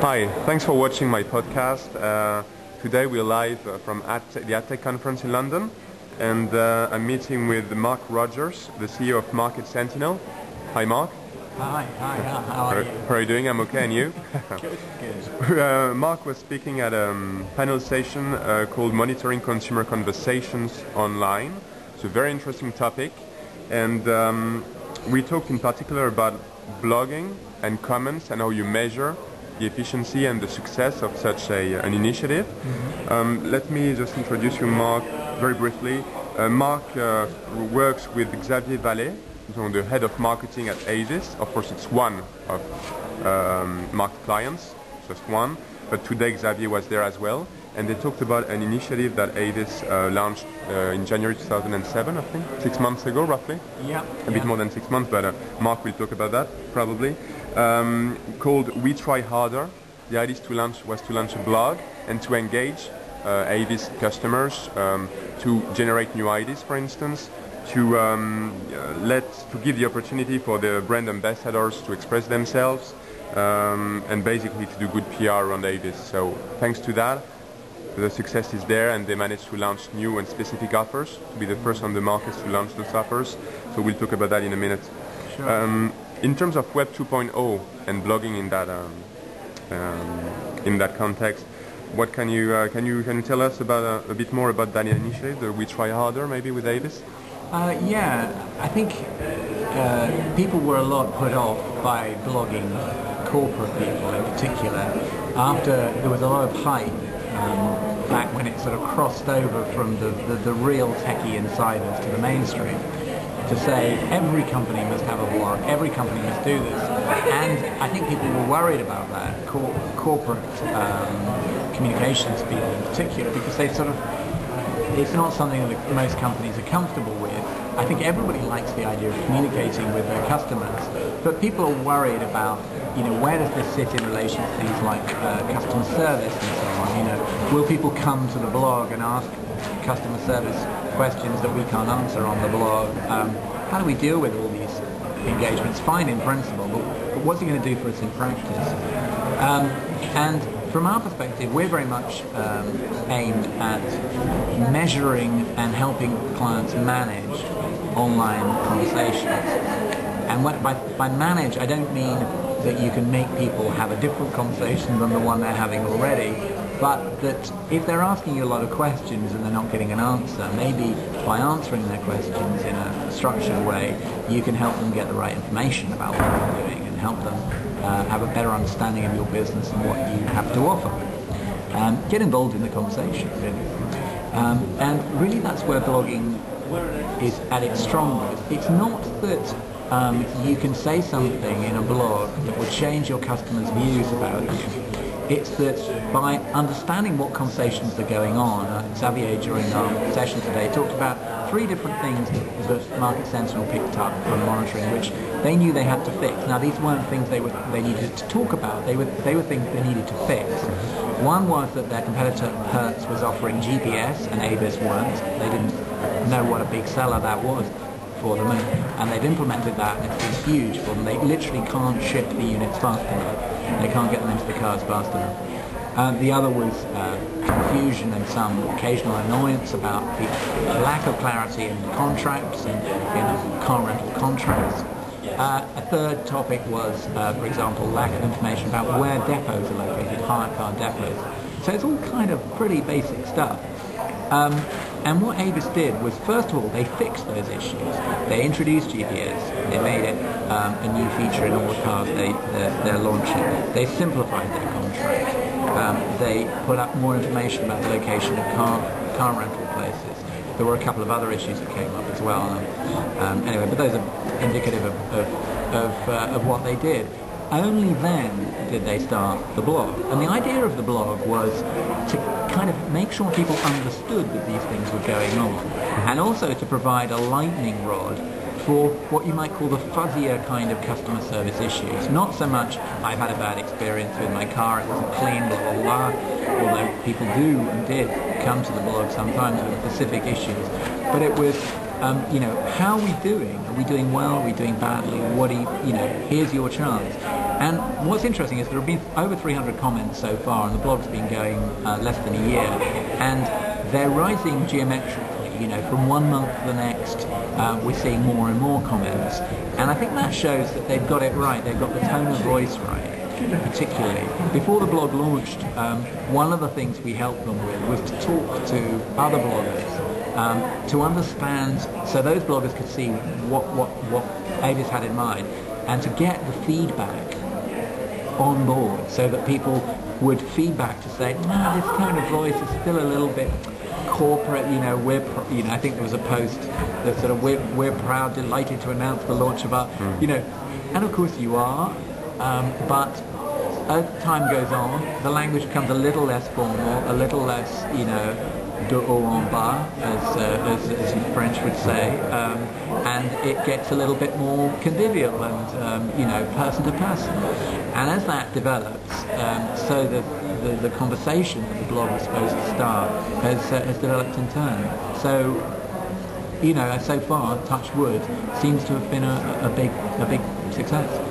Hi, thanks for watching my podcast. Today we're live from the adtech conference in London, and I'm meeting with Markrogers, the CEO of Marketsentinel. Hi, Mark. Hi, how are you? How are you doing? I'm okay, and you? Good. Mark was speaking at a panel session called Monitoring Consumer Conversations Online. It's a very interesting topic, and we talked in particular about blogging and comments and how you measure the efficiency and the success of such an initiative. Mm-hmm. Let me just introduce you, Mark, very briefly. Mark works with Xavier Vallée, the head of marketing at Avis. Of course, it's one of Mark's clients, just one, but today Xavier was there as well, and they talked about an initiative that Avis launched in January 2007, I think, 6 months ago, roughly. Yeah. A bit more than 6 months, but Mark will talk about that, probably. Called We Try Harder. The idea was to launch a blog and to engage Avis customers, to generate new ideas, for instance, to give the opportunity for the brand ambassadors to express themselves, and basically to do good PR around Avis. So thanks to that, the success is there, and they managed to launch new and specific offers, to be the first on the market to launch those offers. So we'll talk about that in a minute. Sure. In terms of Web 2.0 and blogging in that context, what can you tell us about a bit more about that initiative, the We Try Harder, maybe with Avis? Yeah, I think people were a lot put off by blogging, corporate people in particular, after there was a lot of hype back when it sort of crossed over from the real techie insiders to the mainstream, to say every company must have a blog, every company must do this. And I think people were worried about that, corporate communications people in particular, because they sort of, it's not something that most companies are comfortable with. I think everybody likes the idea of communicating with their customers, but people are worried about, where does this sit in relation to things like customer service and so on. Will people come to the blog and ask customer service questions that we can't answer on the blog? How do we deal with all these engagements? Fine in principle, but what's it going to do for us in practice? And from our perspective, we're very much aimed at measuring and helping clients manage online conversations. And by manage, I don't mean that you can make people have a different conversation than the one they're having already, but that if they're asking you a lot of questions and they're not getting an answer, maybe by answering their questions in a structured way, you can help them get the right information about what you're doing and help them have a better understanding of your business and what you have to offer. Get involved in the conversation, really. And really that's where blogging is at its strongest. It's not that you can say something in a blog that will change your customers' views about you. It's that by understanding what conversations are going on, Xavier during our session today talked about 3 different things that Marketsentinel picked up from monitoring, which they knew they had to fix. Now these weren't things they needed to talk about, they were things they needed to fix. One was that their competitor Hertz was offering GPS and Avis weren't. They didn't know what a big seller that was for them, and they've implemented that, and it's been huge for them. They literally can't ship the units fast enough. They can't get them into the cars fast enough. The other was confusion and some occasional annoyance about the lack of clarity in contracts and in car rental contracts. A third topic was, for example, lack of information about where depots are located, hire car depots. So it's all kind of pretty basic stuff. And what Avis did was, first of all, they fixed those issues. They introduced GPS. They made it a new feature in all the cars they're launching. They simplified their contract. They put up more information about the location of car rental places. There were a couple of other issues that came up as well. Anyway, but those are indicative of what they did. Only then did they start the blog. And the idea of the blog was to kind of make sure people understood that these things were going on, and also to provide a lightning rod for what you might call the fuzzier kind of customer service issues. Not so much, I've had a bad experience with my car, it wasn't clean, blah, blah, blah, although people do and did come to the blog sometimes with specific issues. But it was, how are we doing? Are we doing well? Are we doing badly? What do you, here's your chance. And what's interesting is there have been over 300 comments so far, and the blog's been going less than a year, and they're rising geometrically. You know, from one month to the next, we're seeing more and more comments, and I think that shows that they've got it right. They've got the tone of voice right. Particularly before the blog launched, one of the things we helped them with was to talk to other bloggers to understand, so those bloggers could see what Avis had in mind, and to get the feedback on board, so that people would feedback to say, no, this tone of voice is still a little bit corporate. You know, I think there was a post that sort of we're proud, delighted to announce the launch of our, you know, and of course you are. But as time goes on, the language becomes a little less formal, a little less, you know, de haut en bas, as French would say, and it gets a little bit more convivial and, you know, person to person. And as that develops, so the conversation that the blog was supposed to start has developed in turn. So, you know, so far, touch wood, seems to have been a big success.